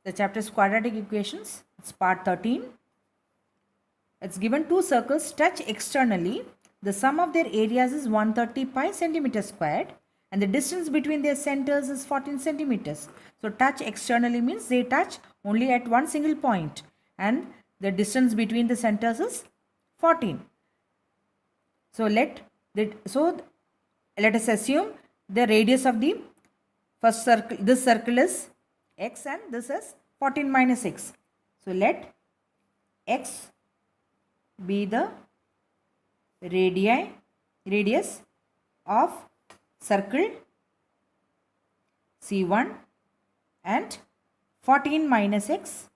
The chapter is quadratic equations. It's part 13. It's given two circles touch externally. The sum of their areas is 130 pi centimeter squared and the distance between their centers is 14 centimeters. So touch externally means they touch only at one single point and the distance between the centers is 14. So let us assume the radius of the first circle, this circle is x and this is 14 minus x. So let x be the radius of circle C1 and 14 minus x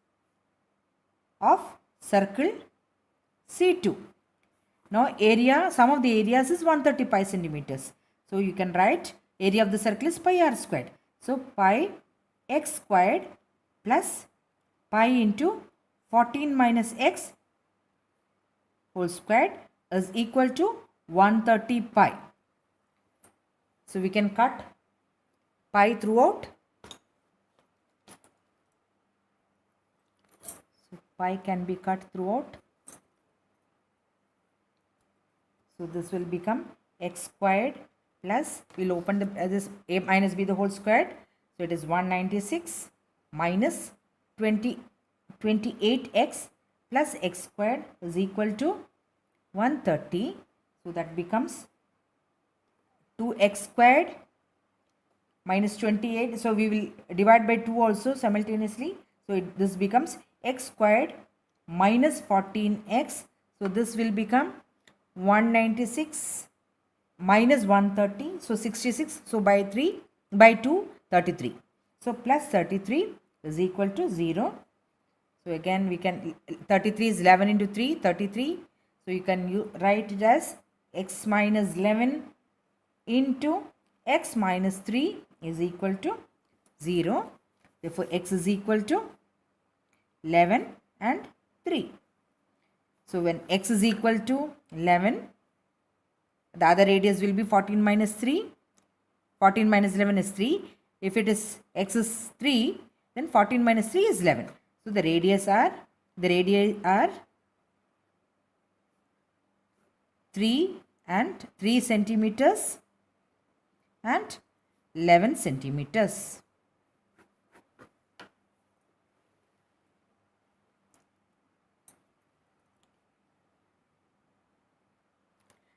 of circle C2. Now area, sum of the areas is 130 pi centimeters. So you can write area of the circle is pi r squared. So pi x squared plus pi into 14 minus x whole squared is equal to 130 pi. So we can cut pi throughout. So pi can be cut throughout. So this will become x squared plus, we'll open this a minus b the whole squared. So it is 196 minus 28x plus x squared is equal to 130. So that becomes 2x squared minus 28. So we will divide by 2 also simultaneously. So this becomes x squared minus 14x. So this will become 196 minus 130. So 66. So by 2, 33. So plus 33 is equal to 0. So again we can, 33 is 11 into 3, 33. So you can write it as x minus 11 into x minus 3 is equal to 0. Therefore x is equal to 11 and 3. So when x is equal to 11, the other radius will be 14 minus 3. 14 minus 11 is 3. If it is x is 3, then 14 minus 3 is 11. So the radii are 3 and 3 centimeters and 11 centimeters.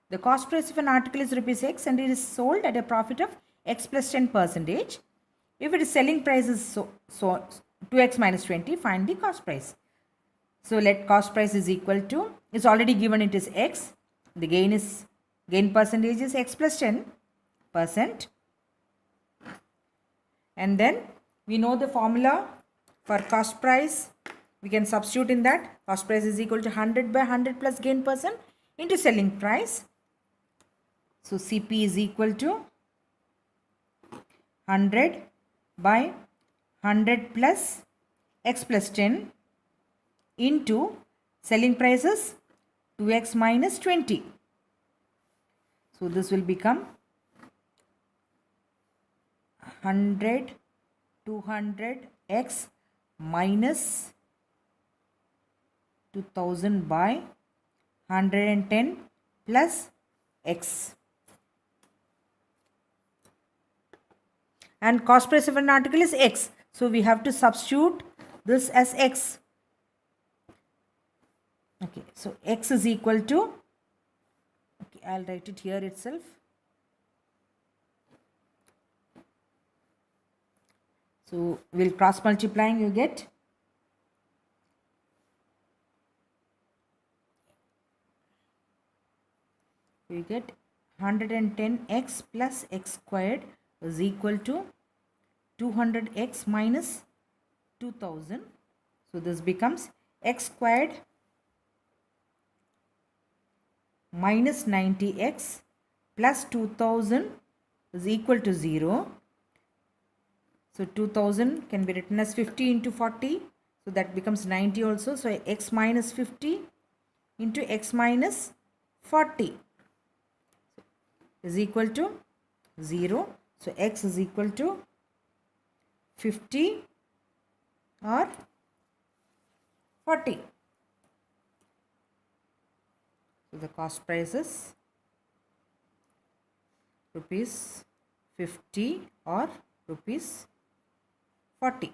The cost price of an article is rupees x and it is sold at a profit of x plus 10%. If it is selling price is 2x minus 20, find the cost price. So let cost price is equal to, it's already given, it is x. The gain percentage is x plus 10%. And then we know the formula for cost price. We can substitute in that. Cost price is equal to 100 by 100 plus gain percent into selling price. So CP is equal to 100 by 100 plus x plus 10 into selling prices 2x minus 20. So this will become 100, 200x minus 2000 by 110 plus x. And cost price of an article is x. So we have to substitute this as x. Okay, so x is equal to, okay, I'll write it here itself. So we'll cross multiplying, you get we get 110x plus x squared is equal to 200x minus 2000. So this becomes x squared minus 90x plus 2000 is equal to 0. So 2000 can be written as 50 into 40. So that becomes 90 also. So x minus 50 into x minus 40 is equal to 0. So x is equal to 50 or 40. So the cost price is rupees 50 or rupees 40.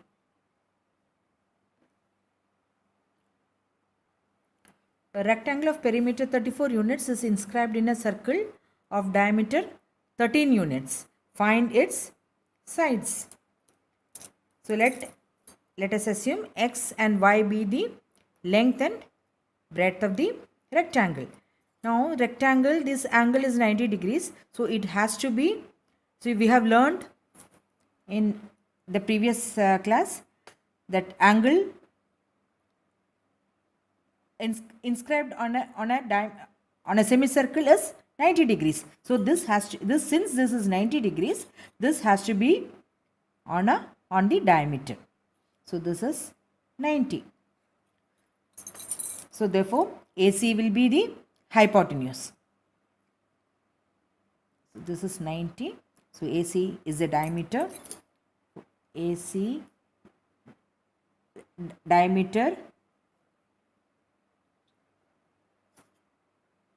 A rectangle of perimeter 34 units is inscribed in a circle of diameter 13 units. Find its sides. So let us assume x and y be the length and breadth of the rectangle. Now rectangle, this angle is 90 degrees. So it has to be, so we have learned in the previous class that angle inscribed on a semicircle is 90 degrees. So since this is 90 degrees, this has to be on the diameter. So this is 90. So therefore AC will be the hypotenuse. So this is 90. So AC is the diameter. AC diameter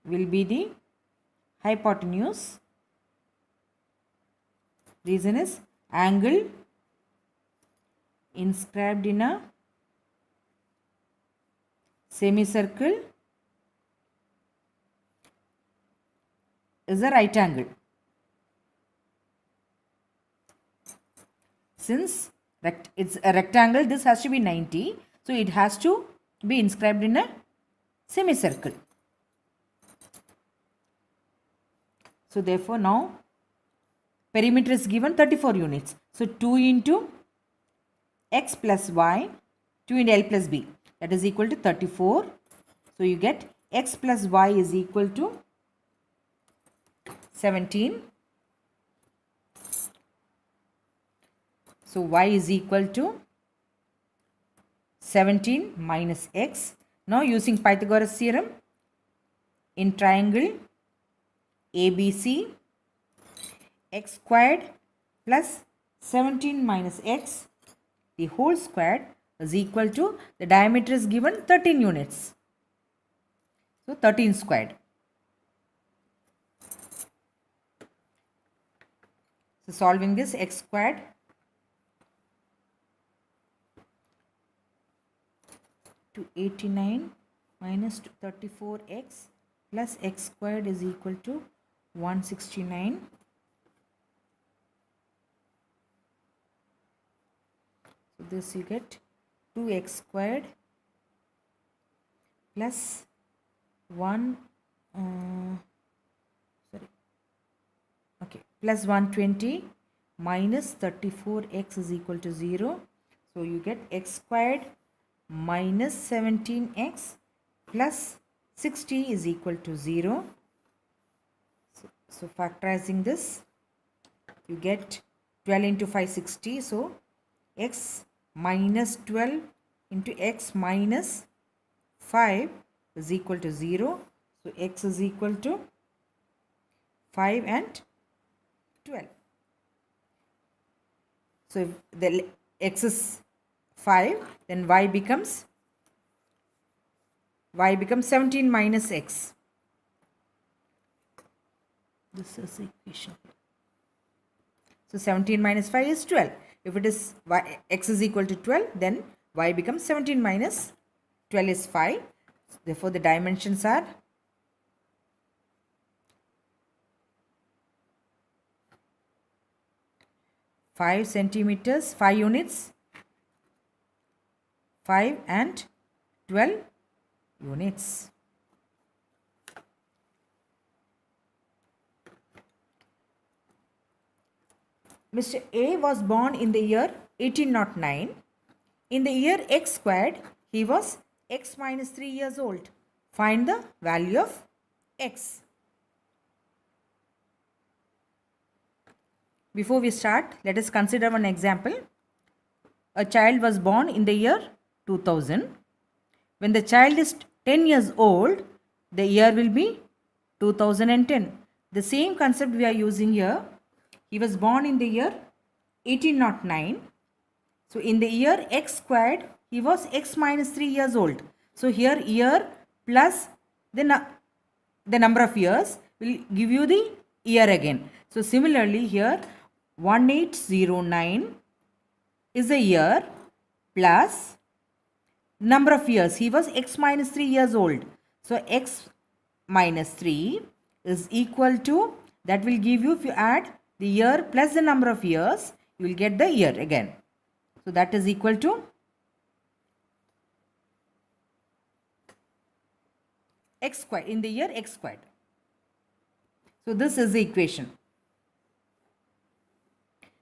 will be the hypotenuse. Reason is angle inscribed in a semicircle is a right angle. Since it's a rectangle, this has to be 90. So it has to be inscribed in a semicircle. So therefore now perimeter is given 34 units. So 2 into x plus y, 2 into L plus B, that is equal to 34. So you get x plus y is equal to 17. So y is equal to 17 minus x. Now using Pythagoras theorem, in triangle ABC, x squared plus 17 minus x, the whole squared, is equal to, the diameter is given 13 units. So 13 squared. So solving this, x squared to 89 minus 34x plus x squared is equal to 169. So this you get 2x squared plus 120 minus 34x is equal to 0. So you get x squared minus 17x plus 60 is equal to 0. So factorizing this, you get 12 into 5, 60. So x minus 12 into x minus 5 is equal to 0. So x is equal to 5 and 12. So if the x is 5, then y becomes 17 minus x. This is equation. So 17 minus 5 is 12. If it is x is equal to 12, then y becomes 17 minus 12 is 5. Therefore the dimensions are 5 centimeters, 5 units, 5 and 12 units. Mr. A was born in the year 1809. In the year x squared, he was x minus 3 years old. Find the value of x. Before we start, let us consider one example. A child was born in the year 2000. When the child is 10 years old, the year will be 2010. The same concept we are using here. He was born in the year 1809. So in the year x squared, he was x minus 3 years old. So here year plus the number of years will give you the year again. So similarly here 1809 is a year plus number of years. He was x minus 3 years old. So x minus 3 is equal to, that will give you, if you add the year plus the number of years, you will get the year again. So that is equal to x squared, in the year x squared. So this is the equation.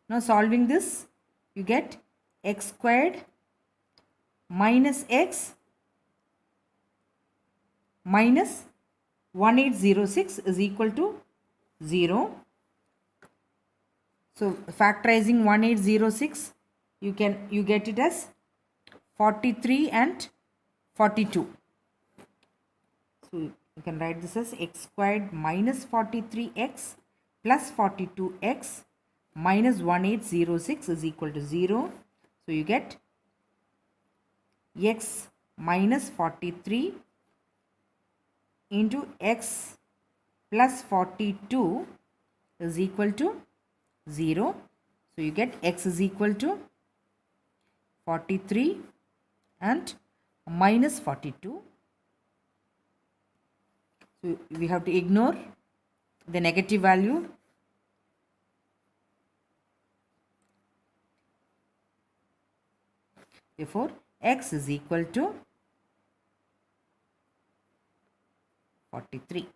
Now solving this, you get x squared minus x minus 1806 is equal to 0. So factorizing 1806, you get it as 43 and 42. So you can write this as x squared minus 43x plus 42x minus 1806 is equal to 0. So you get x minus 43 into x plus 42 is equal to 0. So you get x is equal to 43 and minus 42. So we have to ignore the negative value. Therefore, x is equal to 43.